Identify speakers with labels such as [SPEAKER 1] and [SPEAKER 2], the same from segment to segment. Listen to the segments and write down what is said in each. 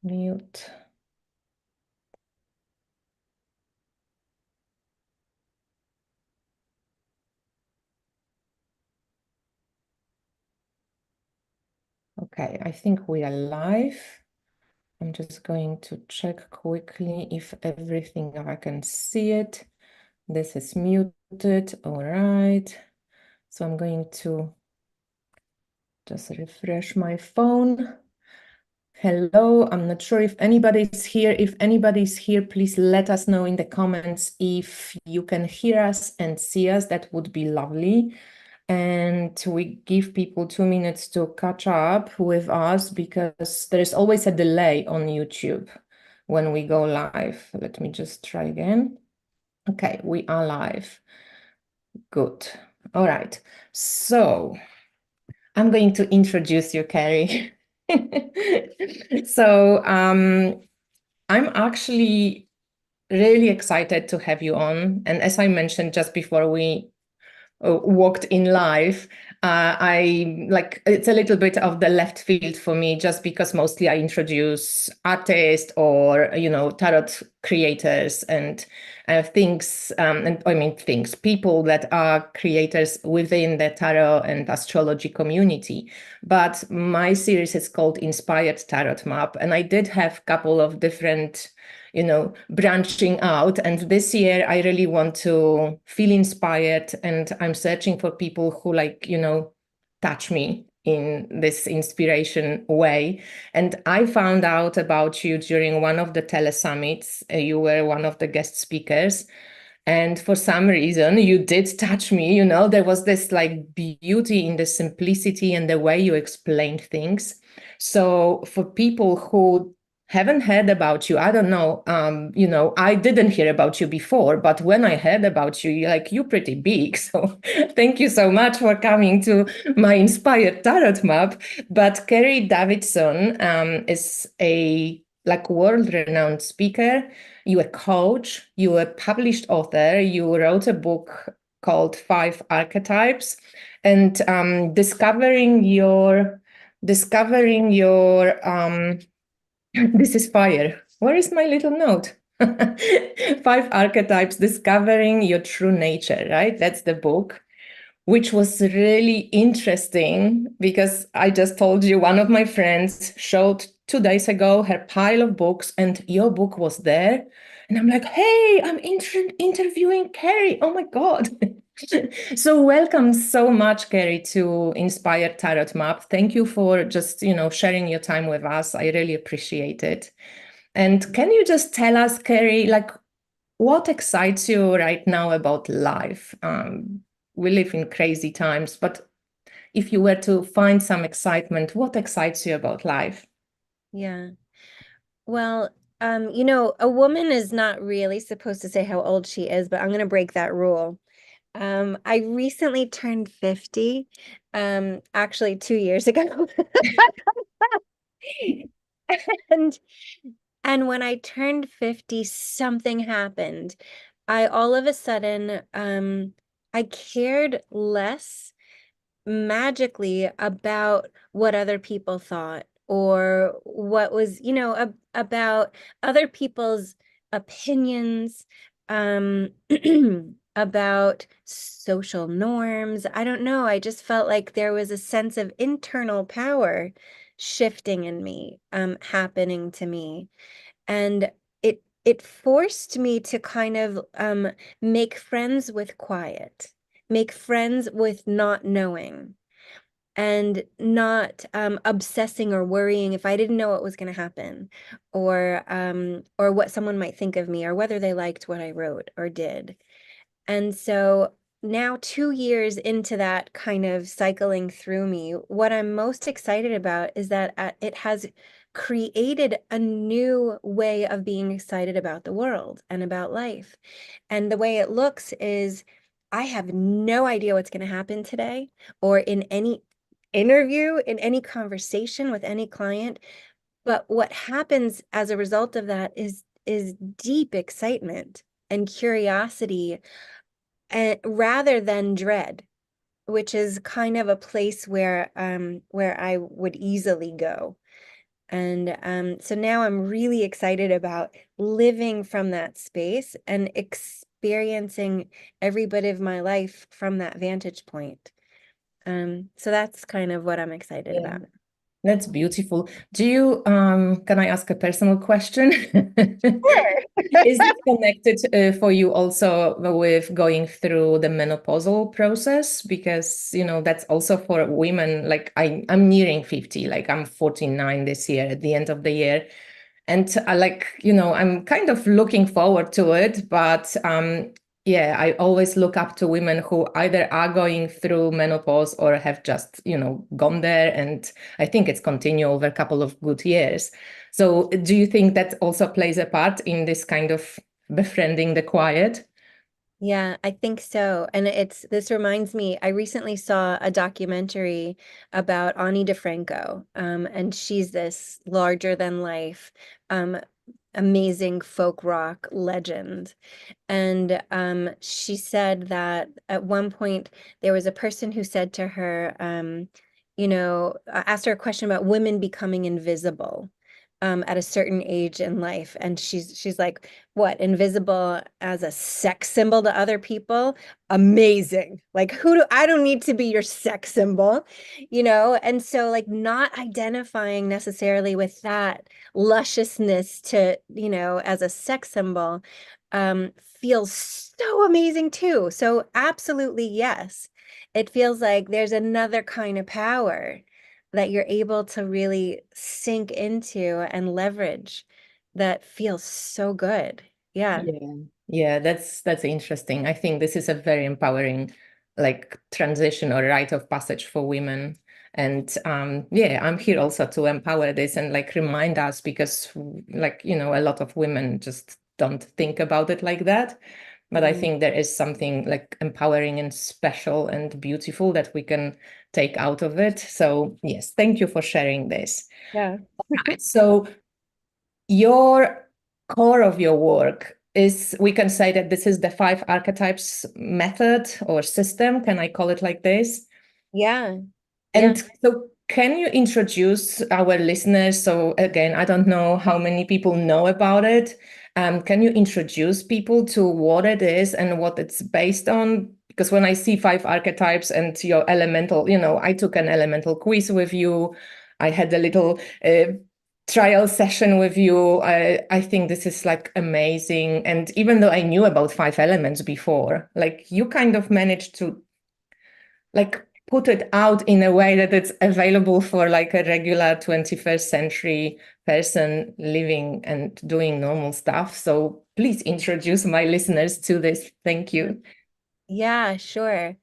[SPEAKER 1] Mute. Okay, I think we are live. I'm just going to check quickly if everything, if I can see it. This is muted, all right. So I'm going to just refresh my phone. Hello, I'm not sure if anybody's here. If anybody's here, please let us know in the comments if you can hear us and see us. That would be lovely. And we give people 2 minutes to catch up with us because there's always a delay on YouTube when we go live. Let me just try again. Okay, we are live. Good. All right. So I'm going to introduce you, Carey. So I'm actually really excited to have you on. And as I mentioned just before we walked in live, I like it's a little bit of the left field for me, just because mostly I introduce artists or tarot creators and things, and I mean things, people that are creators within the tarot and astrology community. But my series is called Inspired Tarot Map, and I did have a couple of different branching out. And this year, I really want to feel inspired, and I'm searching for people who touch me in this inspiration way. And I found out about you during one of the telesummits. You were one of the guest speakers. And for some reason, you did touch me. There was this like beauty in the simplicity and the way you explained things. So for people who haven't heard about you, I don't know, I didn't hear about you before, but when I heard about you, you're pretty big. So thank you so much for coming to my Inspired Tarot Map. But Carey Davidson is a world-renowned speaker. You're a coach, you're a published author, you wrote a book called Five Archetypes, and discovering your this is fire. Where is my little note? Five Archetypes, discovering your true nature, right? That's the book, which was really interesting because I just told you one of my friends showed 2 days ago her pile of books and your book was there. And I'm like, hey, I'm interviewing Carey. Oh my God. So welcome so much, Carey, to Inspire Tarot Map. Thank you for just, sharing your time with us. I really appreciate it. And can you just tell us, Carey, what excites you right now about life? We live in crazy times, but if you were to find some excitement, what excites you about life?
[SPEAKER 2] Yeah. Well, a woman is not really supposed to say how old she is, but I'm going to break that rule. I recently turned 50, actually 2 years ago. And and when I turned 50, something happened. I all of a sudden, I cared less magically about what other people thought or what was, about other people's opinions, um, about social norms. I don't know. I just felt like there was a sense of internal power shifting in me, happening to me. And it forced me to kind of make friends with quiet, make friends with not knowing, and not obsessing or worrying if I didn't know what was going to happen, or what someone might think of me, or whether they liked what I wrote or did. And so now, 2 years into that kind of cycling through me, what I'm most excited about is that it has created a new way of being excited about the world and about life. And the way it looks is I have no idea what's going to happen today or in any interview, in any conversation with any client. But what happens as a result of that is deep excitement and curiosity, and rather than dread, which is kind of a place where I would easily go. And so now I'm really excited about living from that space and experiencing every bit of my life from that vantage point. So that's kind of what I'm excited
[SPEAKER 1] Yeah.
[SPEAKER 2] about.
[SPEAKER 1] That's beautiful. Do you, can I ask a personal question?
[SPEAKER 2] Sure.
[SPEAKER 1] Is it connected for you also with going through the menopausal process? Because, that's also for women. Like I'm nearing 50, like I'm 49 this year at the end of the year. And I like, I'm kind of looking forward to it, but yeah, I always look up to women who either are going through menopause or have just, gone there. And I think it's continued over a couple of good years. So do you think that also plays a part in this kind of befriending the quiet?
[SPEAKER 2] Yeah, I think so. And this reminds me, I recently saw a documentary about Ani DeFranco, and she's this larger than life, um, amazing folk rock legend. And she said that at one point there was a person who said to her, asked her a question about women becoming invisible at a certain age in life. And she's like, what, invisible as a sex symbol to other people? Amazing. Like, I don't need to be your sex symbol, And so like not identifying necessarily with that lusciousness to, as a sex symbol feels so amazing too. So absolutely yes. It feels like there's another kind of power that you're able to really sink into and leverage that feels so good. Yeah.
[SPEAKER 1] Yeah. Yeah, that's interesting. I think this is a very empowering like transition or rite of passage for women. And yeah, I'm here also to empower this and like remind us because like, a lot of women just don't think about it like that. But I
[SPEAKER 2] Mhm.
[SPEAKER 1] think there is something like empowering and special and beautiful that we can take out of it. So yes, thank you for sharing this.
[SPEAKER 2] Yeah.
[SPEAKER 1] Right. So your core of your work is, we can say that this is the five archetypes method or system. Can I call it like this?
[SPEAKER 2] Yeah. Yeah.
[SPEAKER 1] And so, can you introduce our listeners? So, again, I don't know how many people know about it. Can you introduce people to what it is and what it's based on? Because when I see five archetypes and your elemental, I took an elemental quiz with you. I had a little trial session with you. I think this is like amazing. And even though I knew about five elements before, like you kind of managed to like put it out in a way that it's available for like a regular 21st century person living and doing normal stuff. So please introduce my listeners to this. Thank you.
[SPEAKER 2] Yeah, sure.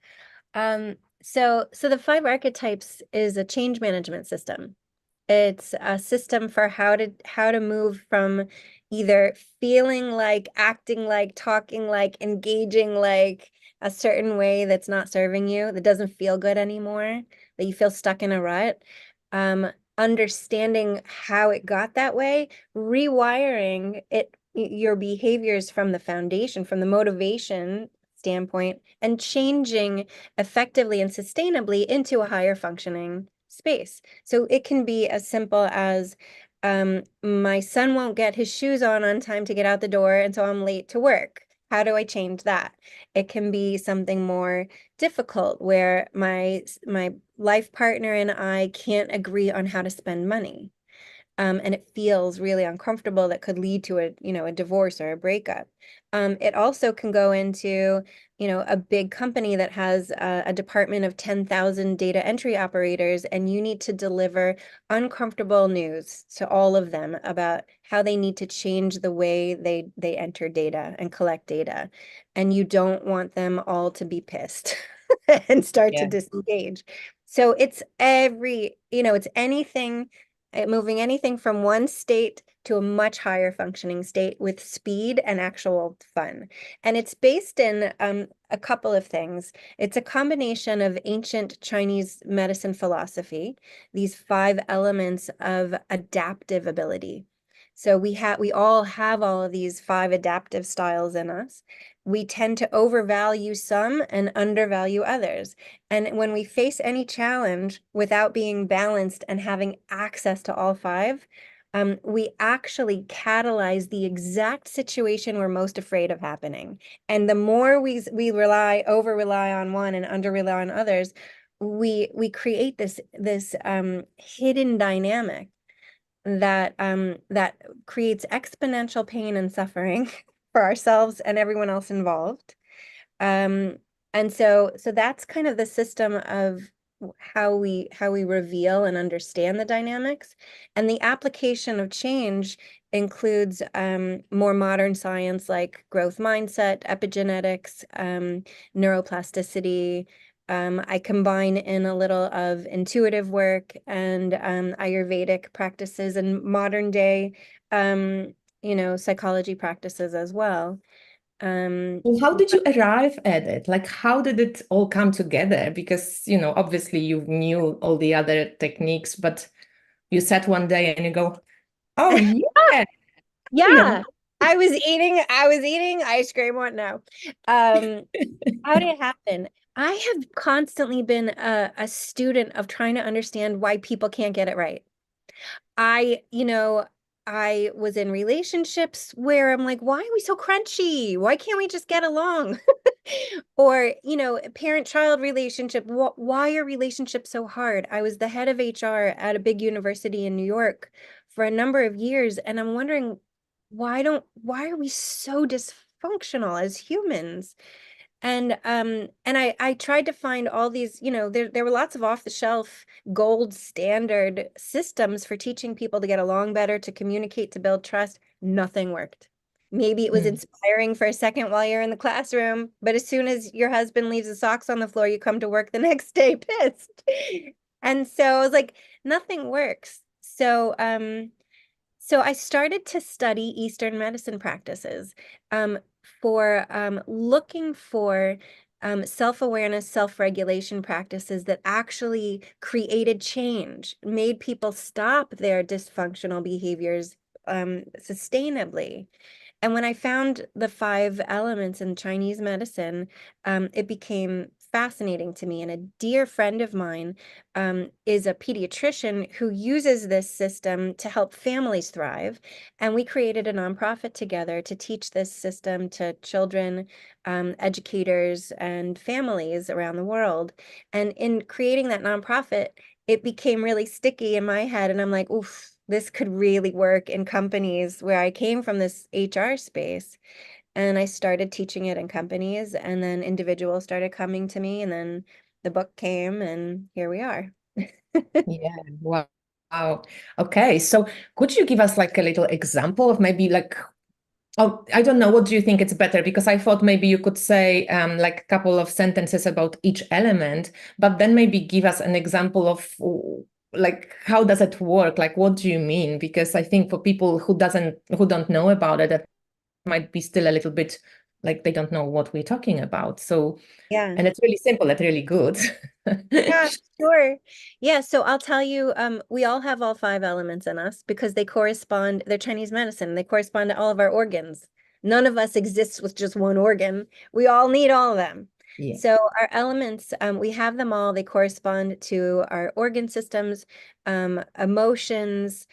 [SPEAKER 2] So the five archetypes is a change management system. It's a system for how to move from either feeling like, acting like, talking like, engaging like a certain way that's not serving you, that doesn't feel good anymore, that you feel stuck in a rut. Um, Understanding how it got that way, rewiring your behaviors from the foundation, from the motivation standpoint, and changing effectively and sustainably into a higher functioning space. So it can be as simple as my son won't get his shoes on time to get out the door, and so I'm late to work. How do I change that? It can be something more difficult where my life partner and I can't agree on how to spend money. And it feels really uncomfortable that could lead to a divorce or a breakup. It also can go into, a big company that has a department of 10,000 data entry operators, and you need to deliver uncomfortable news to all of them about how they need to change the way they enter data and collect data. And you don't want them all to be pissed and start to
[SPEAKER 1] Yeah.
[SPEAKER 2] disengage. So it's anything moving anything from one state to a much higher functioning state with speed and actual fun. And it's based in a couple of things. It's a combination of ancient Chinese medicine philosophy, these five elements of adaptive ability. So we all have all of these 5 adaptive styles in us. We tend to overvalue some and undervalue others. And when we face any challenge without being balanced and having access to all 5, we actually catalyze the exact situation we're most afraid of happening. And the more we over rely on one and under rely on others, we create this hidden dynamic that creates exponential pain and suffering for ourselves and everyone else involved. Um, and so that's kind of the system of how we reveal and understand the dynamics. And the application of change includes more modern science like growth mindset, epigenetics, neuroplasticity. I combine in a little of intuitive work and Ayurvedic practices and modern day, psychology practices as well.
[SPEAKER 1] Well, how did you arrive at it? Like, how did it all come together? Because, obviously you knew all the other techniques, but you sat one day and you go, oh yeah, you know.
[SPEAKER 2] Yeah, I was eating ice cream. What now? Um, how did it happen? I have constantly been a student of trying to understand why people can't get it right. I, you know, I was in relationships where I'm like, why are we so crunchy? Why can't we just get along? Or, parent-child relationship. Why are relationships so hard? I was the head of HR at a big university in New York for a number of years, and I'm wondering why are we so dysfunctional as humans? And I tried to find all these, there were lots of off-the-shelf gold standard systems for teaching people to get along better, to communicate, to build trust. Nothing worked. Maybe it was
[SPEAKER 1] Mm.
[SPEAKER 2] inspiring for a second while you're in the classroom, but as soon as your husband leaves the socks on the floor, you come to work the next day pissed. And so I was like, nothing works. So I started to study Eastern medicine practices, for looking for self-awareness, self-regulation practices that actually created change, made people stop their dysfunctional behaviors sustainably. And when I found the 5 elements in Chinese medicine, it became fascinating to me. And a dear friend of mine is a pediatrician who uses this system to help families thrive. And we created a nonprofit together to teach this system to children, educators, and families around the world. And in creating that nonprofit, it became really sticky in my head. And I'm like, oof, this could really work in companies where I came from, this HR space. And I started teaching it in companies, and then individuals started coming to me, and then the book came, and here we are.
[SPEAKER 1] Yeah, wow. Wow. Okay, so could you give us like a little example of maybe like, oh, I don't know, what do you think it's better? Because I thought maybe you could say like a couple of sentences about each element, but then maybe give us an example of like how does it work? Like what do you mean? Because I think for people who don't know about it, that might be still a little bit like they don't know what we're talking about. So,
[SPEAKER 2] Yeah.
[SPEAKER 1] and it's really simple, it's really good.
[SPEAKER 2] Yeah, sure. Yeah, so I'll tell you, we all have all 5 elements in us because they're Chinese medicine. They correspond to all of our organs. None of us exists with just one organ. We all need all of them.
[SPEAKER 1] Yeah.
[SPEAKER 2] So our elements, we have them all. They correspond to our organ systems, emotions,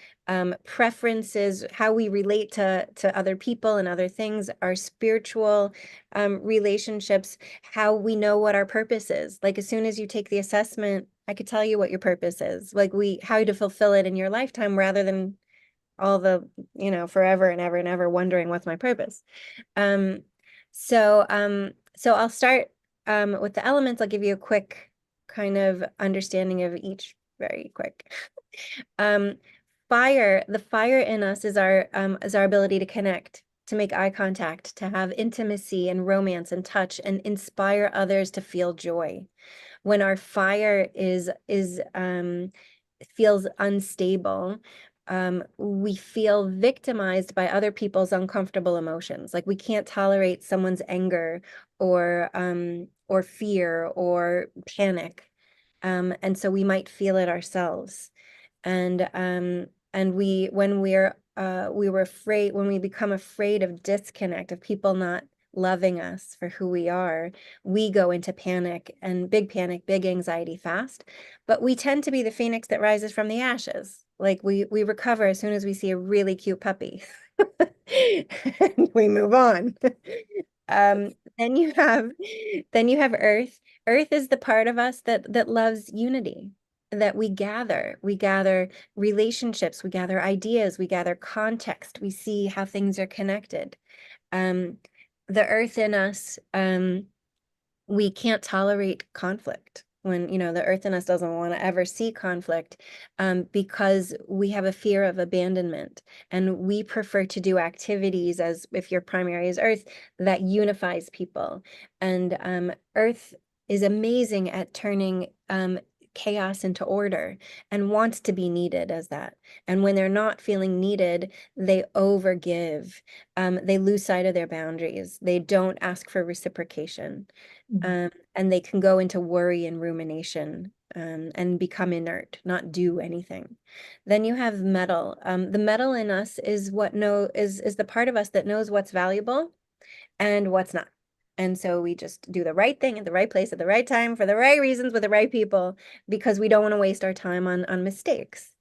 [SPEAKER 2] preferences, how we relate to other people and other things, our spiritual relationships, how we know what our purpose is. Like as soon as you take the assessment, I could tell you what your purpose is. Like how to fulfill it in your lifetime rather than all the, forever and ever wondering what's my purpose. Um, so I'll start with the elements. I'll give you a quick kind of understanding of each very quick. Um, the fire in us is our ability to connect, to make eye contact, to have intimacy and romance and touch and inspire others to feel joy. When our fire feels unstable, we feel victimized by other people's uncomfortable emotions. Like we can't tolerate someone's anger or fear or panic. And so we might feel it ourselves. And when we're we were afraid, when we become afraid of disconnect, of people not loving us for who we are, we go into panic, big anxiety fast. But we tend to be the phoenix that rises from the ashes. Like we recover as soon as we see a really cute puppy. And we move on. Then you have Earth. Earth is the part of us that loves unity, that we gather. We gather relationships, we gather ideas, we gather context, we see how things are connected. Um, the Earth in us, we can't tolerate conflict. When, the Earth in us doesn't want to ever see conflict, because we have a fear of abandonment, and we prefer to do activities, as if your primary is Earth, that unifies people. And Earth is amazing at turning chaos into order, and wants to be needed as that. And when they're not feeling needed, they overgive. They lose sight of their boundaries. They don't ask for reciprocation. And they can go into worry and rumination, and become inert, not do anything. Then you have metal. The metal in us is is the part of us that knows what's valuable and what's not. And so we just do the right thing at the right place at the right time for the right reasons with the right people, because we don't want to waste our time on mistakes.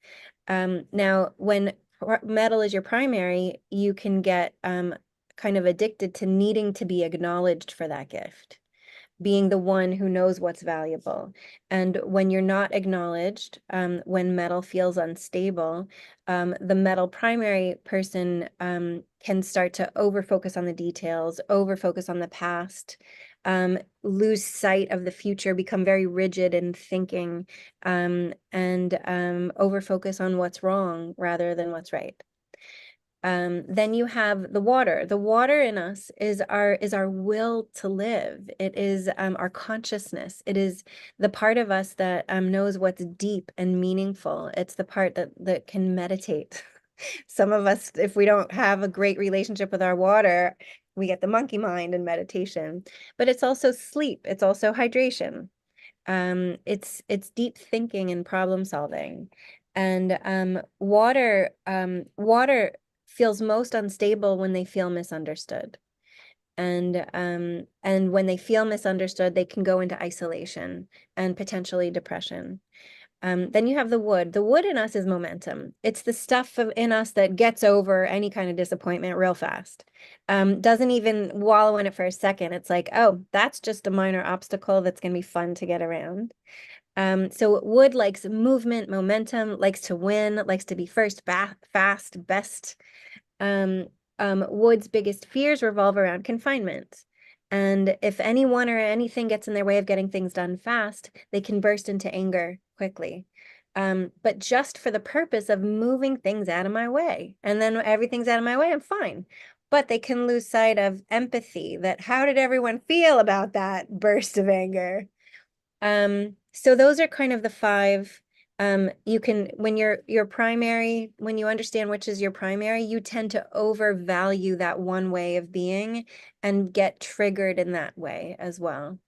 [SPEAKER 2] Now, when metal is your primary, you can get kind of addicted to needing to be acknowledged for that gift, being the one who knows what's valuable. And when you're not acknowledged, when metal feels unstable, the metal primary person can start to over-focus on the details, over-focus on the past, lose sight of the future, become very rigid in thinking, and over-focus on what's wrong rather than what's right. Then you have the water. The water in us is our will to live. It is our consciousness. It is the part of us that knows what's deep and meaningful. It's the part that can meditate. Some of us, if we don't have a great relationship with our water, we get the monkey mind in meditation. But it's also sleep. It's also hydration. It's deep thinking and problem solving. And water feels most unstable when they feel misunderstood. And when they feel misunderstood, they can go into isolation and potentially depression. Then you have the wood. The wood in us is momentum. It's the stuff in us that gets over any kind of disappointment real fast. Doesn't even wallow in it for a second. It's like, oh, that's just a minor obstacle that's going to be fun to get around. So wood likes movement, momentum, likes to win, likes to be first, fast, best. Wood's biggest fears revolve around confinement. And if anyone or anything gets in their way of getting things done fast, they can burst into anger quickly. But just for the purpose of moving things out of my way. And then everything's out of my way, I'm fine. But they can lose sight of empathy, that how did everyone feel about that burst of anger? So those are kind of the five. You can, when your primary, when you understand which is your primary, you tend to overvalue that one way of being and get triggered in that way as well.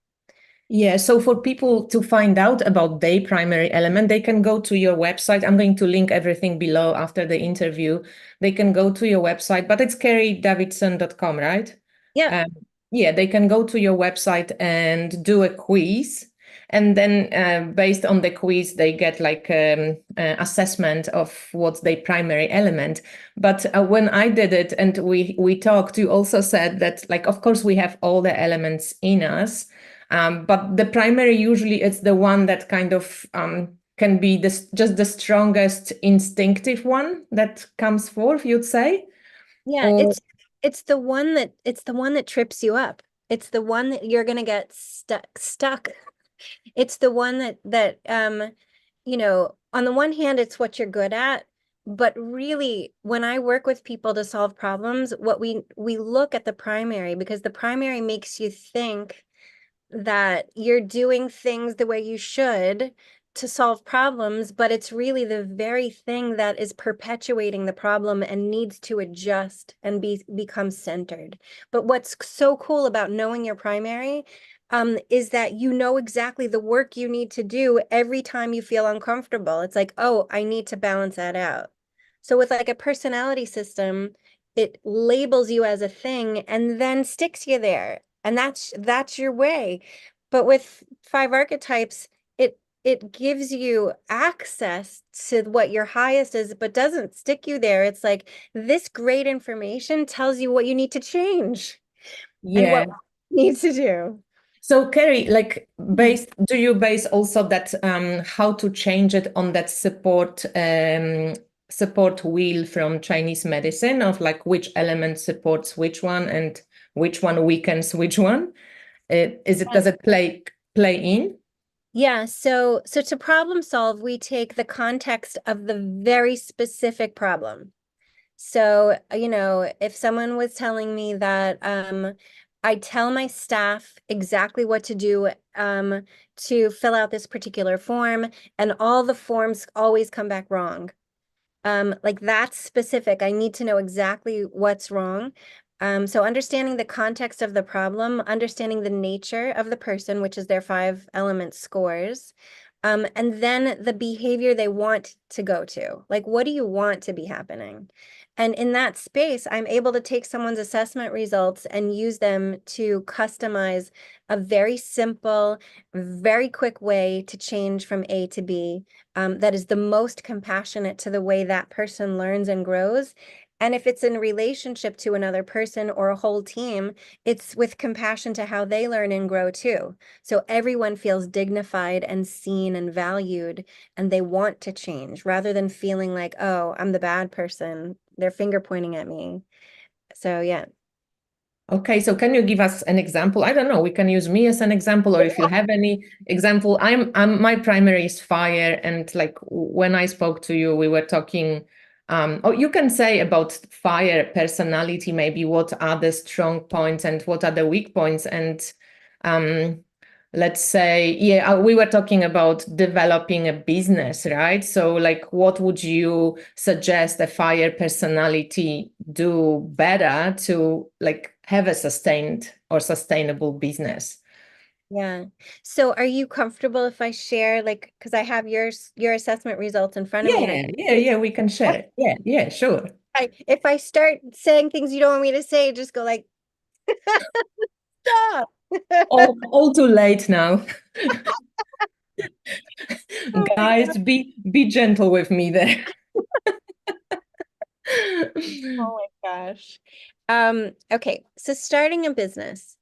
[SPEAKER 1] Yeah, so for people to find out about their primary element, they can go to your website. I'm going to link everything below after the interview. They can go to your website, but it's careydavidson.com, right?
[SPEAKER 2] Yeah.
[SPEAKER 1] Um, yeah, they can go to your website and do a quiz. And then based on the quiz, they get like assessment of what's their primary element. But when I did it and we talked, you also said that, like, of course, we have all the elements in us. But the primary usually is the one that kind of can be just the strongest instinctive one that comes forth, you'd say?
[SPEAKER 2] Yeah,
[SPEAKER 1] Or
[SPEAKER 2] it's the one that trips you up. It's the one that you're gonna get stuck. It's the one that on the one hand, it's what you're good at, but really, when I work with people to solve problems, what we look at the primary, because the primary makes you think that you're doing things the way you should to solve problems, but it's really the very thing that is perpetuating the problem and needs to adjust and become centered. But what's so cool about knowing your primary is that you know exactly the work you need to do every time you feel uncomfortable. It's like, oh, I need to balance that out. So with like a personality system, it labels you as a thing and then sticks you there. And that's your way. But with five archetypes, it gives you access to what your highest is, but doesn't stick you there. It's like this great information tells you what you need to change and
[SPEAKER 1] Yeah.
[SPEAKER 2] what you need to do.
[SPEAKER 1] So, Carey, like,
[SPEAKER 2] Mhm.
[SPEAKER 1] do you base also that how to change it on that support wheel from Chinese medicine of like which element supports which one and which one weakens which one? Does it play in?
[SPEAKER 2] Yeah, so to problem solve, we take the context of the very specific problem. So, if someone was telling me that I tell my staff exactly what to do to fill out this particular form, and all the forms always come back wrong. Like that's specific. I need to know exactly what's wrong. So understanding the context of the problem, understanding the nature of the person, which is their five element scores, and then the behavior they want to go to. Like, what do you want to be happening? And in that space, I'm able to take someone's assessment results and use them to customize a very simple, very quick way to change from A to B, that is the most compassionate to the way that person learns and grows. And if it's in relationship to another person or a whole team, it's with compassion to how they learn and grow too. So everyone feels dignified and seen and valued, and they want to change rather than feeling like, oh, I'm the bad person. They're finger pointing at me. So yeah.
[SPEAKER 1] Okay, so can you give us an example? I don't know, we can use me as an example, or if you have any example. I'm my primary is fire, and like when I spoke to you, we were talking. Oh, you can say about fire personality, maybe what are the strong points and what are the weak points, and um, let's say, yeah, we were talking about developing a business, right? So, like, what would you suggest a fire personality do better to like have a sustained or sustainable business?
[SPEAKER 2] Yeah. So are you comfortable if I share, like, because I have your assessment results in front of me and
[SPEAKER 1] Yeah, we can share it. Yeah, sure.
[SPEAKER 2] if I start saying things you don't want me to say, just go like, stop.
[SPEAKER 1] All too late now.
[SPEAKER 2] Oh my
[SPEAKER 1] Guys, be gentle with me there.
[SPEAKER 2] Oh my gosh. Okay, so starting a business.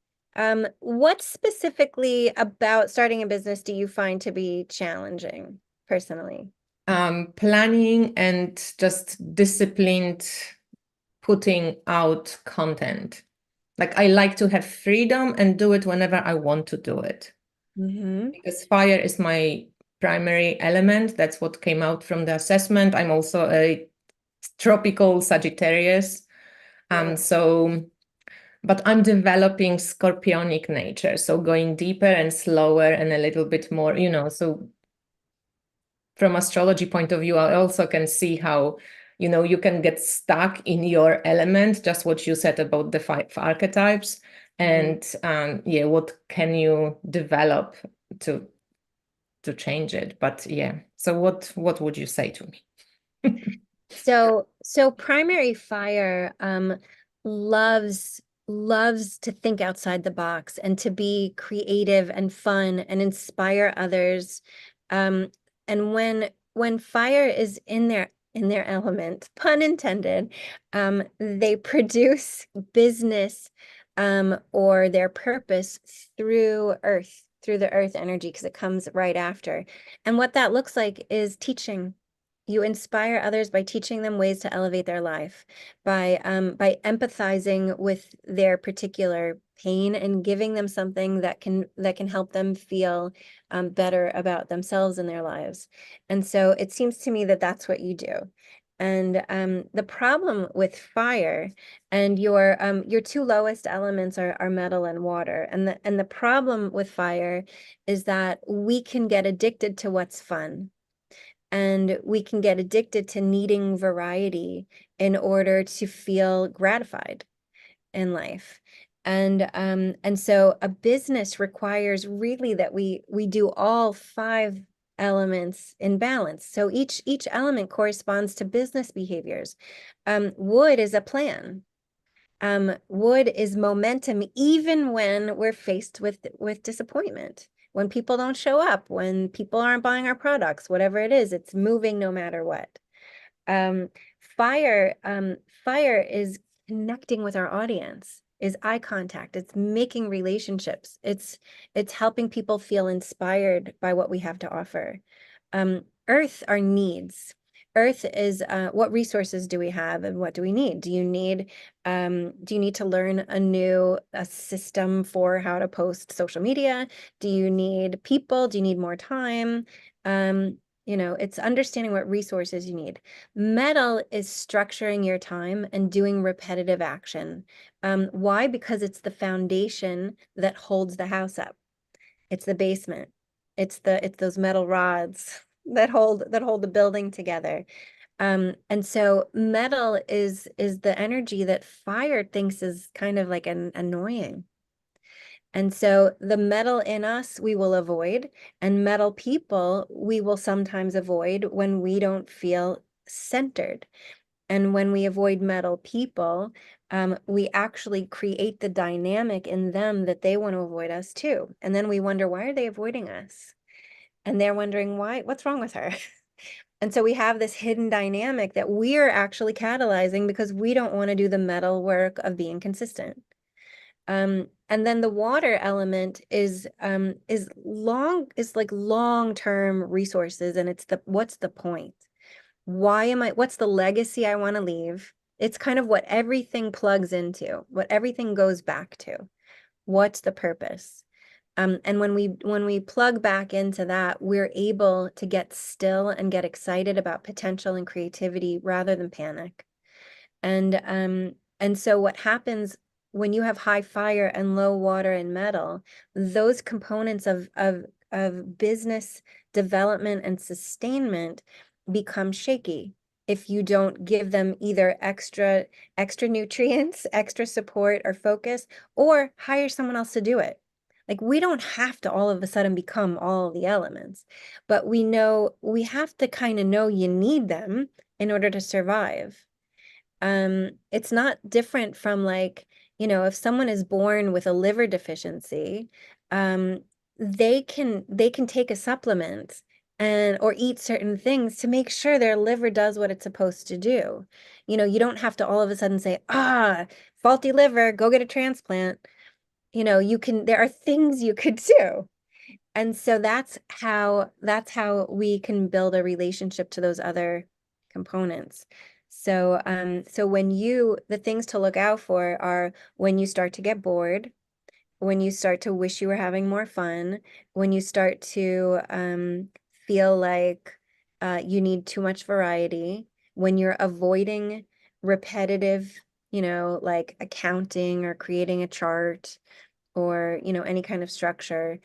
[SPEAKER 2] What specifically about starting a business do you find to be challenging personally?
[SPEAKER 1] Planning and just disciplined putting out content. Like I like to have freedom and do it whenever I want to do it.
[SPEAKER 2] Mm-hmm.
[SPEAKER 1] Because fire is my primary element. That's what came out from the assessment. I'm also a tropical Sagittarius.
[SPEAKER 2] Yeah.
[SPEAKER 1] So, but I'm developing scorpionic nature. So going deeper and slower and a little bit more, so from astrology point of view, I also can see how, you can get stuck in your element, just what you said about the five archetypes.
[SPEAKER 2] Mhm.
[SPEAKER 1] And yeah, what can you develop to change it? But yeah, so what would you say to me?
[SPEAKER 2] So primary fire loves to think outside the box and to be creative and fun and inspire others. Um, and when fire is in their element, pun intended, they produce business or their purpose through the earth energy, because it comes right after. And what that looks like is teaching. You inspire others by teaching them ways to elevate their life, by empathizing with their particular pain and giving them something that can help them feel better about themselves and their lives. And so it seems to me that that's what you do. And the problem with fire, and your two lowest elements are metal and water. And the problem with fire is that we can get addicted to what's fun, and we can get addicted to needing variety in order to feel gratified in life. And so a business requires really that we do all five elements in balance. So each element corresponds to business behaviors. Wood is a plan. Wood is momentum, even when we're faced with disappointment, when people don't show up, when people aren't buying our products, whatever it is, it's moving no matter what. Um, fire is connecting with our audience, is eye contact. It's making relationships. It's helping people feel inspired by what we have to offer. Earth are needs. Earth is what resources do we have and what do we need? Do you need to learn a system for how to post social media? Do you need people? Do you need more time? It's understanding what resources you need. Metal is structuring your time and doing repetitive action. Why? Because it's the foundation that holds the house up. It's the basement. It's those metal rods that hold the building together. And so metal is the energy that fire thinks is kind of like annoying. And so the metal in us we will avoid, and metal people we will sometimes avoid when we don't feel centered. And when we avoid metal people, we actually create the dynamic in them that they want to avoid us too. And then we wonder, why are they avoiding us? And they're wondering, what's wrong with her? And so we have this hidden dynamic that we're actually catalyzing because we don't want to do the metal work of being consistent. And then the water element is like long-term resources, and it's what's the point? What's the legacy I want to leave? It's kind of what everything plugs into, what everything goes back to. What's the purpose? And when we plug back into that, we're able to get still and get excited about potential and creativity rather than panic. And so what happens when you have high fire and low water and metal, those components of business development and sustainment become shaky if you don't give them either extra nutrients, extra support or focus, or hire someone else to do it. Like, we don't have to all of a sudden become all the elements, but we have to kind of know you need them in order to survive. It's not different from, like, if someone is born with a liver deficiency, they can take a supplement or eat certain things to make sure their liver does what it's supposed to do. You don't have to all of a sudden say, faulty liver, go get a transplant. There are things you could do. And so that's how we can build a relationship to those other components. So the things to look out for are when you start to get bored, when you start to wish you were having more fun, when you start to feel like you need too much variety, when you're avoiding repetitive, like accounting or creating a chart or, any kind of structure.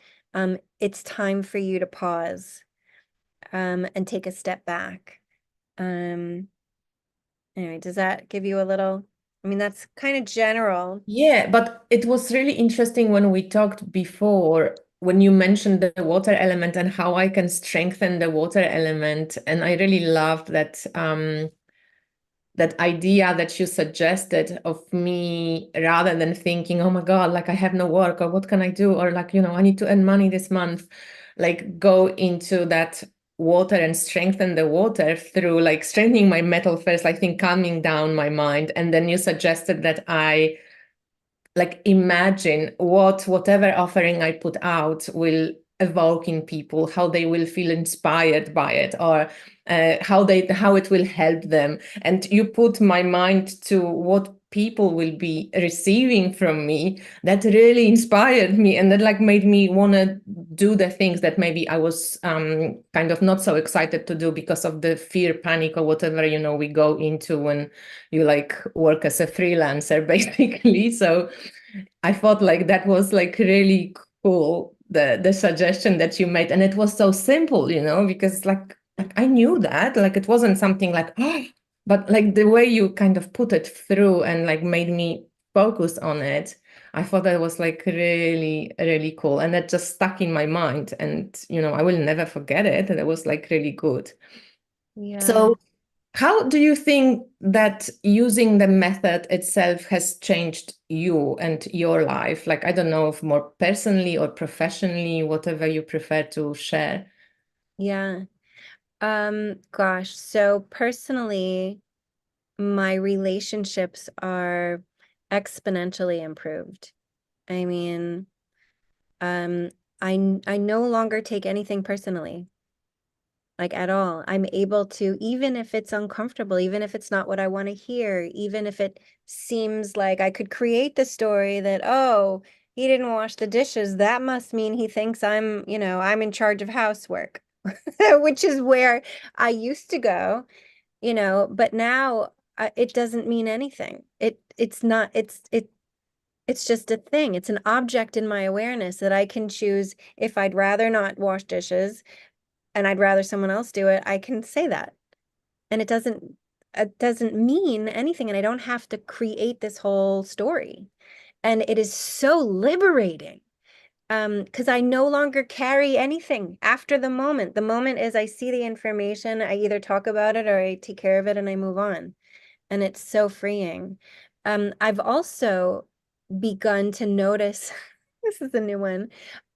[SPEAKER 2] It's time for you to pause and take a step back. Anyway, does that give you a little? I mean, that's kind of general.
[SPEAKER 1] Yeah, but it was really interesting when we talked before, when you mentioned the water element and how I can strengthen the water element. And I really loved that idea that you suggested of me, rather than thinking, oh my God, like I have no work, or what can I do? Or like, I need to earn money this month, like go into that water and strengthen the water through like strengthening my metal first, I think calming down my mind. And then you suggested that I like imagine whatever offering I put out will evoke in people, how they will feel inspired by it, or how it will help them. And you put my mind to what people will be receiving from me. That really inspired me, and that like made me want to do the things that maybe I was kind of not so excited to do because of the fear, panic, or whatever we go into when you like work as a freelancer, basically. So I thought like that was like really cool, the suggestion that you made. And it was so simple, because like I knew that, like it wasn't something like, oh, but like the way you kind of put it through and like made me focus on it, I thought that was like really, really cool. And that just stuck in my mind. And, I will never forget it. And it was like really good.
[SPEAKER 2] Yeah.
[SPEAKER 1] So, how do you think that using the method itself has changed you and your life? Like, I don't know if more personally or professionally, whatever you prefer to share.
[SPEAKER 2] Yeah. Gosh, so personally, my relationships are exponentially improved. I mean, um, I no longer take anything personally, like at all. I'm able to, even if it's uncomfortable, even if it's not what I want to hear, even if it seems like I could create the story that, oh, he didn't wash the dishes, that must mean he thinks I'm in charge of housework, which is where I used to go, but now it doesn't mean anything. It's not, it's just a thing. It's an object in my awareness that I can choose if I'd rather not wash dishes and I'd rather someone else do it, I can say that. And it doesn't mean anything, and I don't have to create this whole story. And it is so liberating. Because I no longer carry anything after the moment. The moment is I see the information, I either talk about it or I take care of it and I move on. And it's so freeing. I've also begun to notice, this is a new one.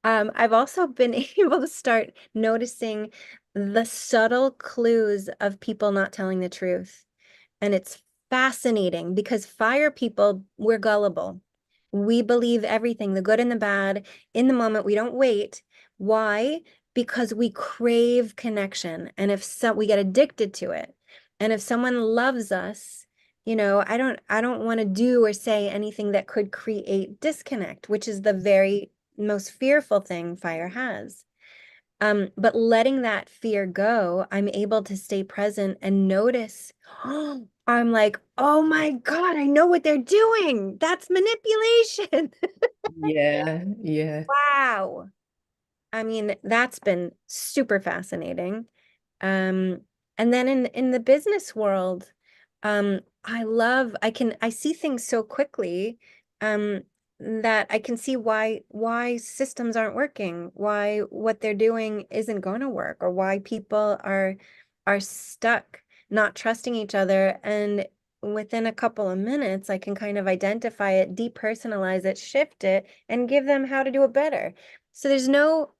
[SPEAKER 2] I've also been able to start noticing the subtle clues of people not telling the truth. And it's fascinating because fire people, we're gullible. We believe everything, the good and the bad, in the moment. We don't wait. Why? Because we crave connection. And if we get addicted to it. And if someone loves us, I don't want to do or say anything that could create disconnect, which is the very most fearful thing fire has. But letting that fear go, I'm able to stay present and notice. I'm like, oh my God, I know what they're doing. That's manipulation.
[SPEAKER 1] Yeah, yeah.
[SPEAKER 2] Wow. I mean, that's been super fascinating. Um, and then in the business world, I see things so quickly, that I can see why systems aren't working, why what they're doing isn't going to work, or why people are stuck, not trusting each other. And within a couple of minutes, I can kind of identify it, depersonalize it, shift it, and give them how to do it better. So there's no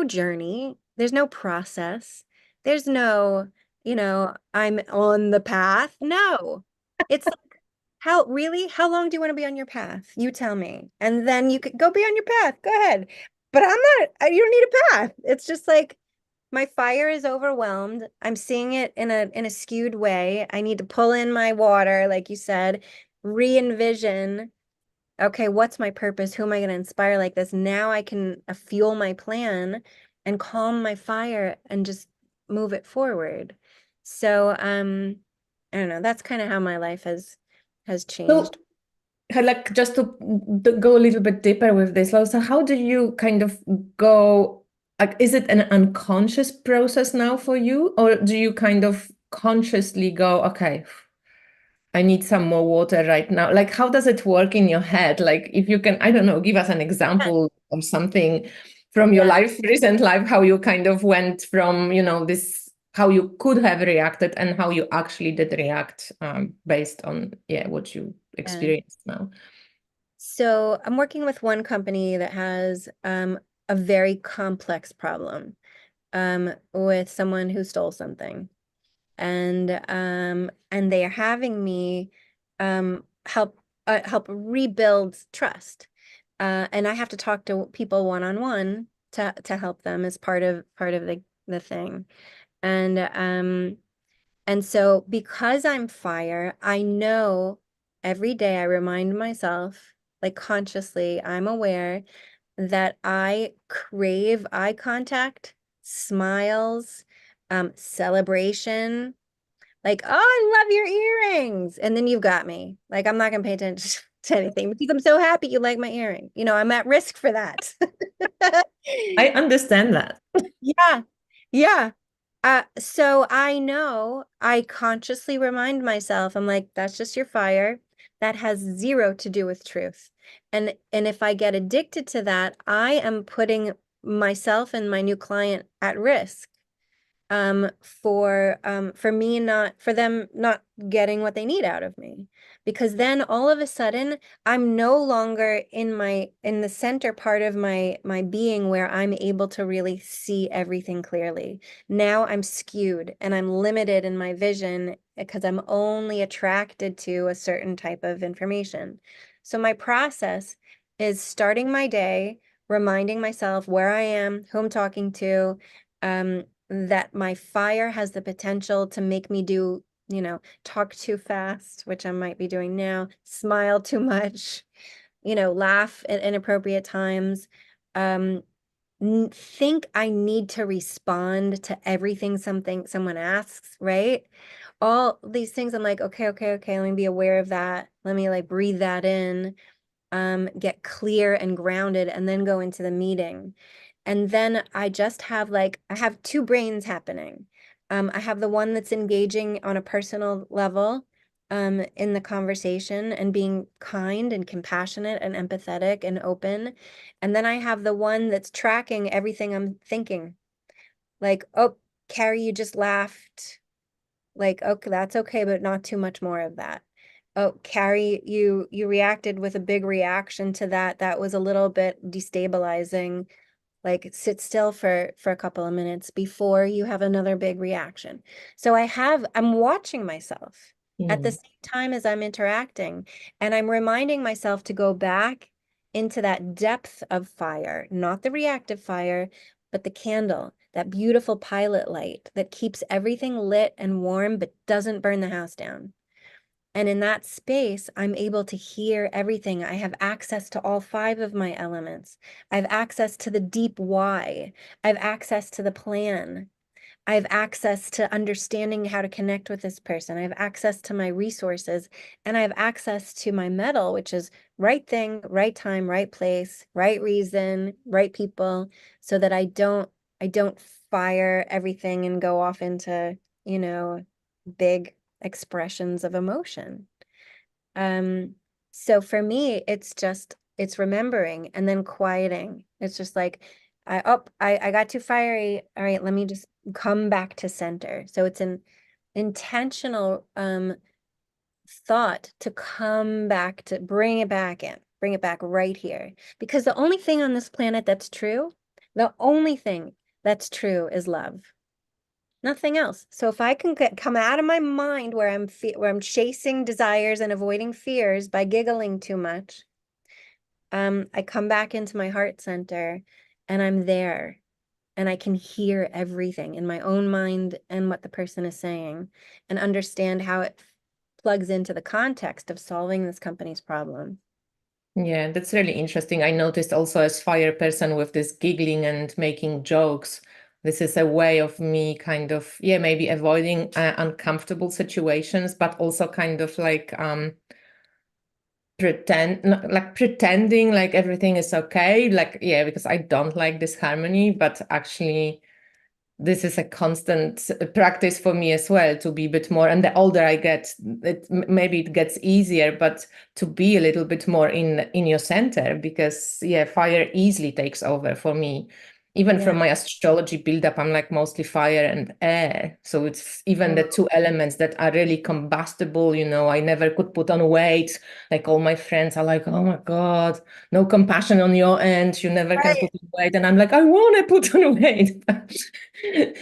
[SPEAKER 2] journey, there's no process, there's no, I'm on the path. No. It's like, how long do you want to be on your path? You tell me. And then you could go be on your path. Go ahead. But you don't need a path. It's just like my fire is overwhelmed. I'm seeing it in a skewed way. I need to pull in my water, like you said, re-envision. Okay, what's my purpose? Who am I going to inspire like this? Now I can fuel my plan and calm my fire and just move it forward. So, I don't know. That's kind of how my life has
[SPEAKER 1] So,
[SPEAKER 2] changed.
[SPEAKER 1] like, just to go a little bit deeper with this, so how do you kind of go, like, is it an unconscious process now for you, or do you kind of consciously go, okay, I need some more water right now? Like, how does it work in your head? Like, if you can, I don't know, give us an
[SPEAKER 2] Yeah.
[SPEAKER 1] example of something from your
[SPEAKER 2] Yeah.
[SPEAKER 1] recent life, how you kind of went from, this, how you could have reacted and how you actually did react, based on, yeah, what you
[SPEAKER 2] Yeah.
[SPEAKER 1] experienced now.
[SPEAKER 2] So I'm working with one company that has a very complex problem with someone who stole something. And they are having me help rebuild trust. And I have to talk to people one-on-one to help them as part of the thing. And so because I'm fire, I know every day I remind myself, like consciously, I'm aware that I crave eye contact, smiles, celebration. Like, oh, I love your earrings. And then you've got me. Like, I'm not gonna pay attention to anything because I'm so happy you like my earring. I'm at risk for that.
[SPEAKER 1] I understand that.
[SPEAKER 2] Yeah. Yeah. So I know I consciously remind myself, I'm like, that's just your fire. that has zero to do with truth. And if I get addicted to that, I am putting myself and my new client at risk for me not for them not getting what they need out of me, because then all of a sudden I'm no longer in the center part of my being where I'm able to really see everything clearly. Now I'm skewed and I'm limited in my vision because I'm only attracted to a certain type of information. So my process is starting my day, reminding myself where I am, who I'm talking to, that my fire has the potential to make me do, talk too fast, which I might be doing now, smile too much, laugh at inappropriate times, um, think I need to respond to everything someone asks, right? All these things, I'm like, okay, okay, okay, let me be aware of that. Let me like breathe that in, get clear and grounded, and then go into the meeting. And then I just have I have two brains happening. I have the one that's engaging on a personal level, in the conversation and being kind and compassionate and empathetic and open. And then I have the one that's tracking everything I'm thinking. Like, oh, Carey, you just laughed. Like, okay, that's okay, but not too much more of that. Oh, Carey, you reacted with a big reaction to that. That was a little bit destabilizing. Like, sit still for a couple of minutes before you have another big reaction. So I'm watching myself at the
[SPEAKER 1] Mm.
[SPEAKER 2] same time as I'm interacting, and I'm reminding myself to go back into that depth of fire, not the reactive fire, but the candle, that beautiful pilot light that keeps everything lit and warm but doesn't burn the house down. And in that space, I'm able to hear everything. I have access to all five of my elements. I have access to the deep why. I have access to the plan. I have access to understanding how to connect with this person. I have access to my resources, and I have access to my metal, which is right thing, right time, right place, right reason, right people, so that I don't fire everything and go off into, big expressions of emotion. Um, so for me, it's remembering and then quieting. It's just like, I got too fiery. All right, let me just come back to center. So it's an intentional thought to come back, to bring it back in, bring it back right here. Because the only thing on this planet that's true, the only thing that's true is love. Nothing else. So if I can come out of my mind where I'm chasing desires and avoiding fears by giggling too much, I come back into my heart center and I'm there and I can hear everything in my own mind and what the person is saying and understand how it plugs into the context of solving this company's problem.
[SPEAKER 1] Yeah, that's really interesting. I noticed also as fire person with this giggling and making jokes, this is a way of me kind of, yeah, maybe avoiding uncomfortable situations, but also kind of like pretending like everything is okay. Like, yeah, because I don't like this harmony, but actually this is a constant practice for me as well, to be a bit more, and the older I get, maybe it gets easier, but to be a little bit more in your center, because yeah, fire easily takes over for me. Even
[SPEAKER 2] Yeah.
[SPEAKER 1] from my astrology build-up, I'm like mostly fire and air. So it's even the
[SPEAKER 2] Mm.
[SPEAKER 1] two elements that are really combustible. I never could put on weight. Like all my friends are like, oh my God, no compassion on your end. You never can
[SPEAKER 2] Right.
[SPEAKER 1] put on weight. And I'm like, I want to put on weight.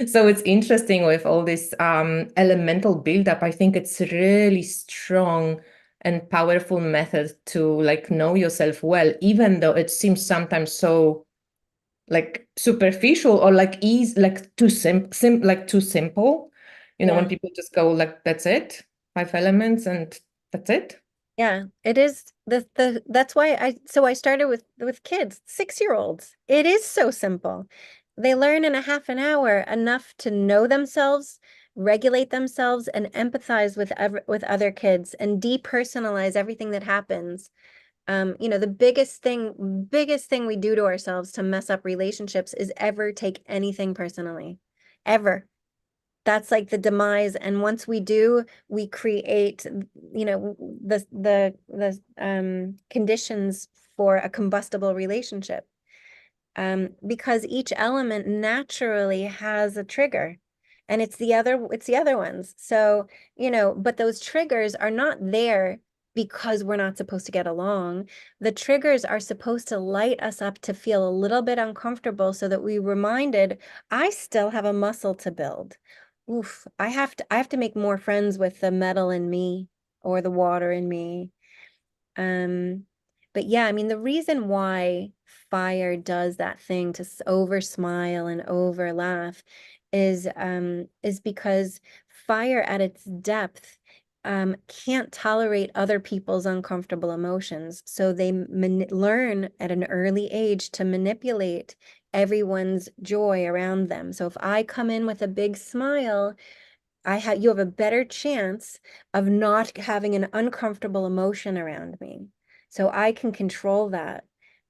[SPEAKER 1] So it's interesting with all this elemental buildup. I think it's really strong and powerful method to like know yourself well, even though it seems sometimes so like superficial or like easy, like too simple. When
[SPEAKER 2] Yeah.
[SPEAKER 1] people just go like, that's it, five elements, and that's it.
[SPEAKER 2] Yeah, it is that's why I started with kids, 6-year-olds. It is so simple. They learn in a half an hour enough to know themselves, regulate themselves, and empathize with other kids and depersonalize everything that happens. The biggest thing we do to ourselves to mess up relationships is ever take anything personally. Ever. That's like the demise. And once we do, we create, the conditions for a combustible relationship. Because each element naturally has a trigger, and it's the other ones. So, but those triggers are not there because we're not supposed to get along. The triggers are supposed to light us up to feel a little bit uncomfortable so that we reminded, I still have a muscle to build. Oof, I have to make more friends with the metal in me or the water in me. Um, but yeah, I mean, the reason why fire does that thing to over smile and over laugh is because fire at its depth can't tolerate other people's uncomfortable emotions. So they learn at an early age to manipulate everyone's joy around them. So if I come in with a big smile, you have a better chance of not having an uncomfortable emotion around me. So I can control that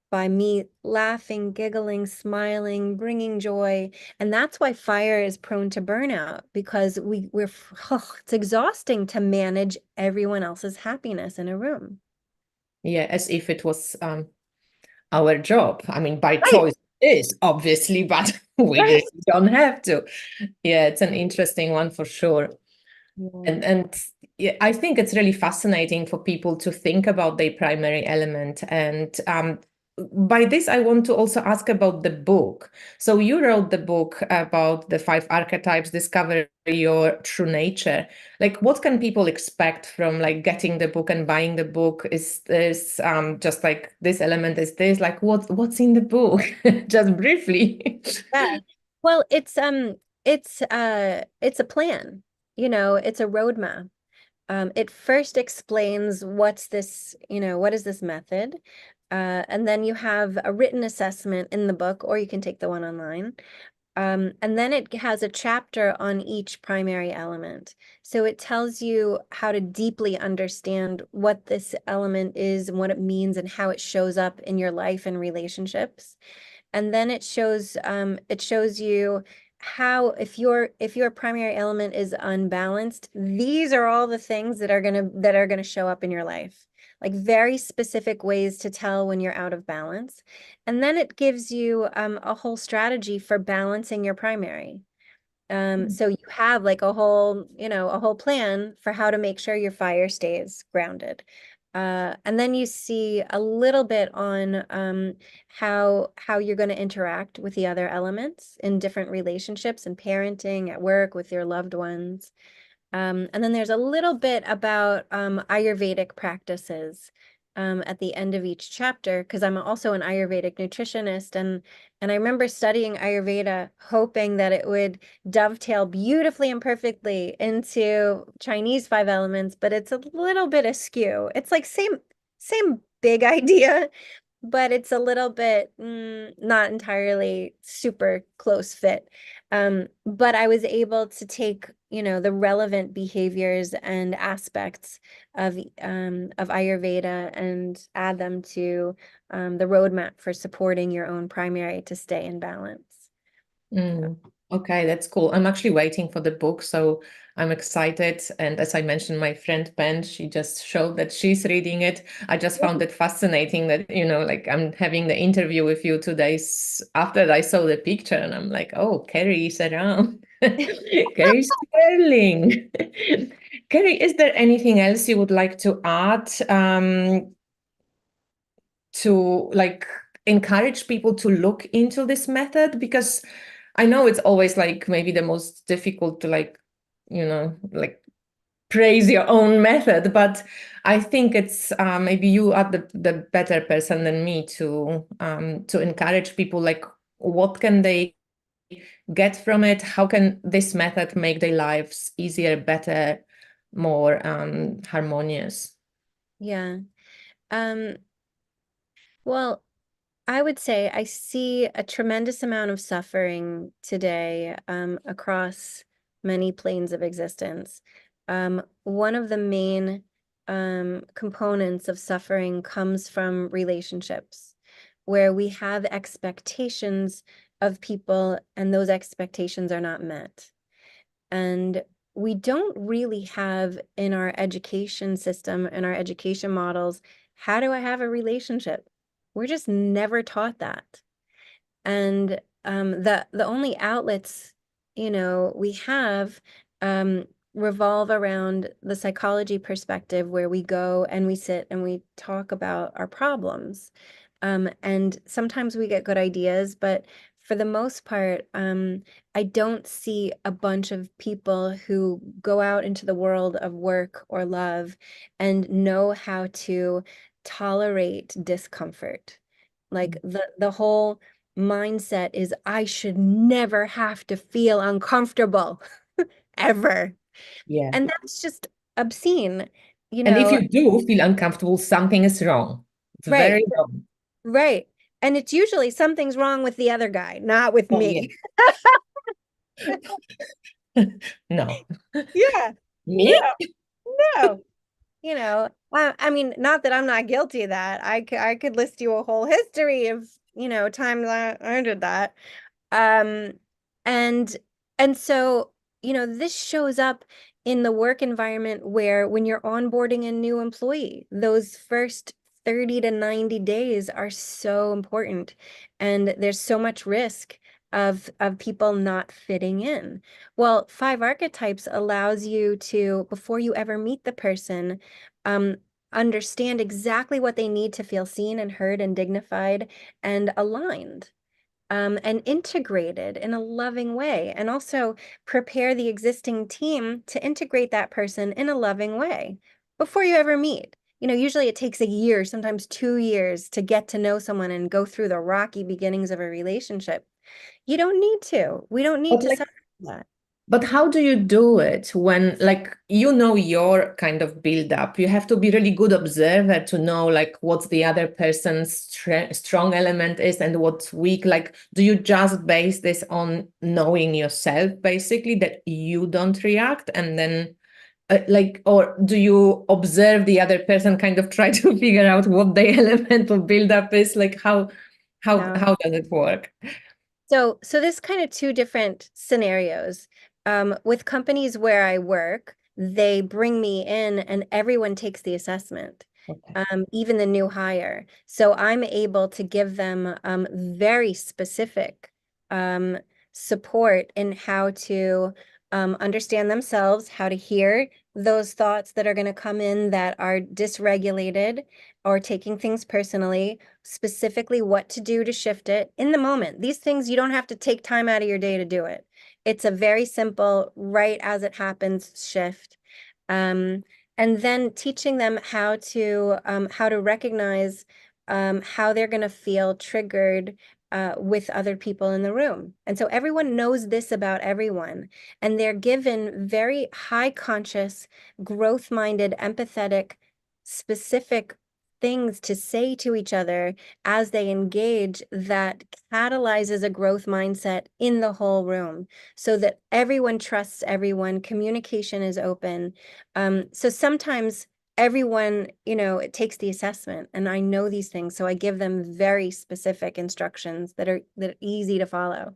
[SPEAKER 2] by me laughing, giggling, smiling, bringing joy. And that's why fire is prone to burnout, because it's exhausting to manage everyone else's happiness in a room.
[SPEAKER 1] Yeah, as if it was our job. I mean, by
[SPEAKER 2] Right,
[SPEAKER 1] choice it is, obviously, but we
[SPEAKER 2] right.
[SPEAKER 1] really don't have to. Yeah, it's an interesting one for sure.
[SPEAKER 2] Yeah.
[SPEAKER 1] And yeah, I think it's really fascinating for people to think about their primary element. And by this, I want to also ask about the book. So you wrote the book about the 5 archetypes, discover your true nature. Like, what can people expect from like getting the book and buying the book? Is this just like this element is this? Like, what's in the book? Just briefly.
[SPEAKER 2] Yeah. Well, it's a plan, it's a roadmap. It first explains what is this method? And then you have a written assessment in the book, or you can take the one online. And then it has a chapter on each primary element. So it tells you how to deeply understand what this element is and what it means and how it shows up in your life and relationships. And then it shows you how, if your primary element is unbalanced, these are all the things that are gonna show up in your life, like very specific ways to tell when you're out of balance. And then it gives you a whole strategy for balancing your primary. So you have like a whole plan for how to make sure your fire stays grounded. And then you see a little bit on how you're going to interact with the other elements in different relationships and parenting, at work, with your loved ones. And then there's a little bit about Ayurvedic practices at the end of each chapter, because I'm also an Ayurvedic nutritionist, and I remember studying Ayurveda hoping that it would dovetail beautifully and perfectly into Chinese 5 elements, but it's a little bit askew. It's like same big idea, but it's a little bit not entirely super close fit. But I was able to take, the relevant behaviors and aspects of Ayurveda and add them to the roadmap for supporting your own primary to stay in balance.
[SPEAKER 1] Mm, okay, that's cool. I'm actually waiting for the book, so I'm excited. And as I mentioned, my friend Ben, she just showed that she's reading it. I just found it fascinating that, like I'm having the interview with you 2 days after I saw the picture, and I'm like, oh, Carey is around. Carey Sterling. Carey, is there anything else you would like to add to like encourage people to look into this method? Because I know it's always like maybe the most difficult to like praise your own method, but I think it's maybe you are the better person than me to encourage people, like what can they get from it? How can this method make their lives easier, better, more harmonious?
[SPEAKER 2] Yeah. Um, well, I would say I see a tremendous amount of suffering today across many planes of existence. One of the main components of suffering comes from relationships, where we have expectations of people and those expectations are not met. And we don't really have in our education system, in our education models, how do I have a relationship? We're just never taught that. And the only outlets, we have revolve around the psychology perspective where we go and we sit and we talk about our problems. And sometimes we get good ideas, but for the most part, I don't see a bunch of people who go out into the world of work or love and know how to tolerate discomfort. Like the whole mindset is I should never have to feel uncomfortable ever.
[SPEAKER 1] Yeah.
[SPEAKER 2] And that's just obscene, you
[SPEAKER 1] And if
[SPEAKER 2] know,
[SPEAKER 1] you do feel uncomfortable, something is wrong. It's
[SPEAKER 2] right,
[SPEAKER 1] very wrong.
[SPEAKER 2] right. And it's usually something's wrong with the other guy, not with
[SPEAKER 1] Oh, yeah.
[SPEAKER 2] me.
[SPEAKER 1] No.
[SPEAKER 2] Yeah,
[SPEAKER 1] Me?
[SPEAKER 2] no. I mean, not that I'm not guilty of that. I could list you a whole history of, times I did that. Um, and and so, this shows up in the work environment where when you're onboarding a new employee, those first 30 to 90 days are so important. And there's so much risk of people not fitting in. Well, 5 archetypes allows you to, before you ever meet the person, understand exactly what they need to feel seen and heard and dignified and aligned, and integrated in a loving way, and also prepare the existing team to integrate that person in a loving way before you ever meet. Usually it takes a year, sometimes 2 years to get to know someone and go through the rocky beginnings of a relationship. You don't need to. We don't need
[SPEAKER 1] But
[SPEAKER 2] to
[SPEAKER 1] like,
[SPEAKER 2] suffer that.
[SPEAKER 1] but how do you do it when, like, your kind of build up? You have to be really good observer to know, like, what's the other person's strong element is and what's weak. Like, do you just base this on knowing yourself, basically, that you don't react, and then, like, or do you observe the other person, kind of try to figure out what the elemental buildup is? Like,
[SPEAKER 2] No.
[SPEAKER 1] how does it work?
[SPEAKER 2] So this kind of two different scenarios. With companies where I work, they bring me in and everyone takes the assessment,
[SPEAKER 1] Okay.
[SPEAKER 2] even the new hire. So I'm able to give them very specific um, support in how to understand themselves, how to hear those thoughts that are going to come in that are dysregulated or taking things personally, specifically what to do to shift it in the moment. These things, you don't have to take time out of your day to do it. It's a very simple, right as it happens shift. Um, and then teaching them how to recognize how they're going to feel triggered with other people in the room. And so everyone knows this about everyone, and they're given very high conscious, growth-minded, empathetic, specific things to say to each other as they engage that catalyzes a growth mindset in the whole room so that everyone trusts everyone, communication is open. So sometimes everyone, it takes the assessment and I know these things, so I give them very specific instructions that are easy to follow.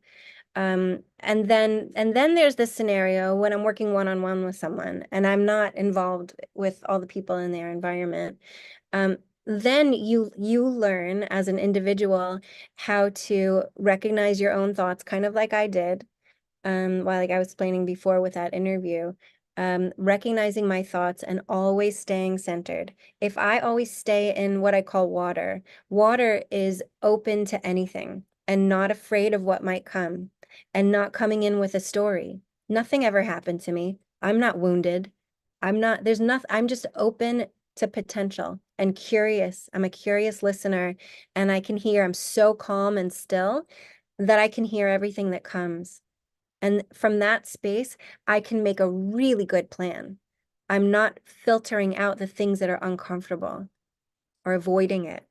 [SPEAKER 2] And then there's this scenario when I'm working one-on-one with someone and I'm not involved with all the people in their environment. Then you learn as an individual how to recognize your own thoughts, kind of like I did, while like I was explaining before with that interview, recognizing my thoughts and always staying centered. If I always stay in what I call water, water is open to anything and not afraid of what might come and not coming in with a story. Nothing ever happened to me. I'm not wounded. There's nothing, I'm just open to potential and curious. I'm a curious listener and I can hear, I'm so calm and still that I can hear everything that comes. And from that space, I can make a really good plan. I'm not filtering out the things that are uncomfortable or avoiding it.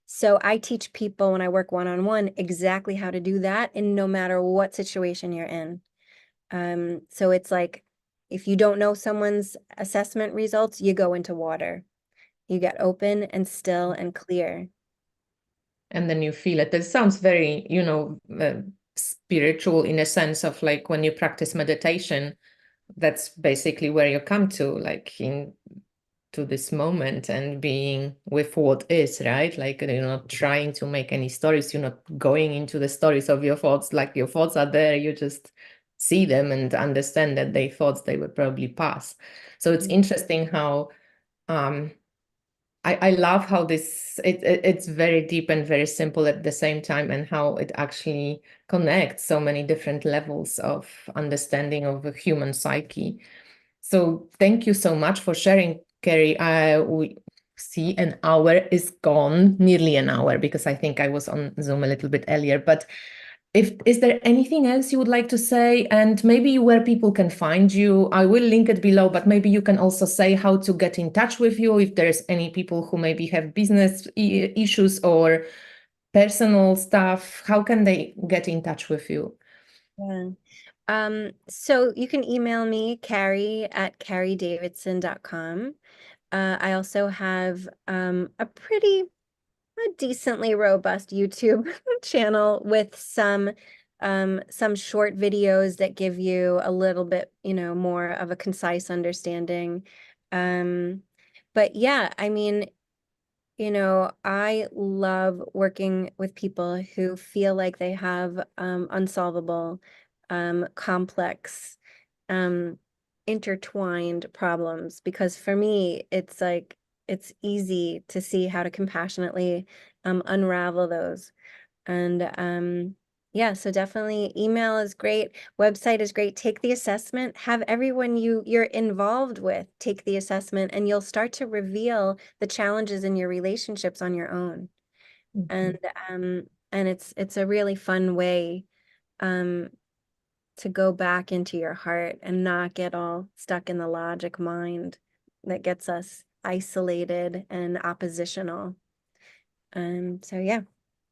[SPEAKER 2] So I teach people when I work one-on-one exactly how to do that in no matter what situation you're in. So it's like if you don't know someone's assessment results, you go into water. You get open and still and clear.
[SPEAKER 1] And then you feel it. It sounds very, spiritual, in a sense of, like, when you practice meditation, that's basically where you come to, like in to this moment and being with what is, right? Like you're not trying to make any stories, you're not going into the stories of your thoughts, like your thoughts are there, you just see them and understand that they thoughts they will probably pass. So it's interesting how I love how it's very deep and very simple at the same time, and how it actually connects so many different levels of understanding of the human psyche. So thank you so much for sharing, Carey. We see an hour is gone, nearly an hour, because I think I was on Zoom a little bit earlier. But if is there anything else you would like to say, and maybe where people can find you? I will link it below, but maybe you can also say how to get in touch with you if there's any people who maybe have business issues or personal stuff. How can they get in touch with you?
[SPEAKER 2] Yeah. So you can email me, Carey at careydavidson.com. I also have a decently robust YouTube channel with some short videos that give you a little bit, more of a concise understanding. But yeah, I mean, I love working with people who feel like they have unsolvable, complex, um, intertwined problems. Because for me, it's like it's easy to see how to compassionately unravel those. And yeah, so definitely email is great. Website is great. Take the assessment. Have everyone you're involved with take the assessment, and you'll start to reveal the challenges in your relationships on your own.
[SPEAKER 1] Mhm.
[SPEAKER 2] And it's a really fun way um to go back into your heart and not get all stuck in the logic mind that gets us isolated and oppositional. So yeah.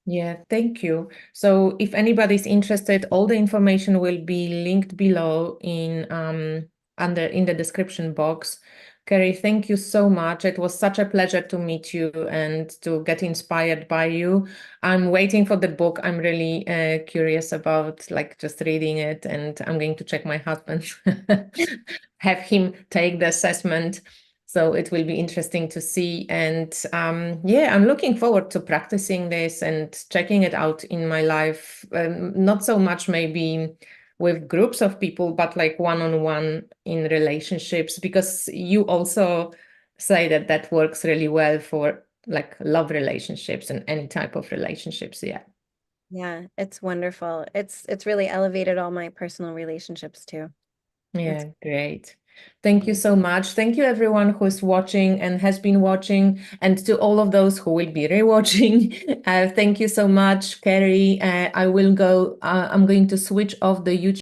[SPEAKER 1] Yeah, thank you. So if anybody's interested, all the information will be linked below in the description box. Carey, thank you so much. It was such a pleasure to meet you and to get inspired by you. I'm waiting for the book. I'm really curious about like just reading it, and I'm going to check my husband, have him take the assessment. So it will be interesting to see. And yeah, I'm looking forward to practicing this and checking it out in my life. Not so much maybe with groups of people, but like one-on-one in relationships, because you also say that that works really well for like love relationships and any type of relationships. Yeah.
[SPEAKER 2] Yeah, it's wonderful. It's really elevated all my personal relationships too. It's
[SPEAKER 1] Yeah, great. Thank you so much. Thank you everyone who's watching and has been watching, and to all of those who will be rewatching. Thank you so much, Carey. I'm going to switch off the YouTube.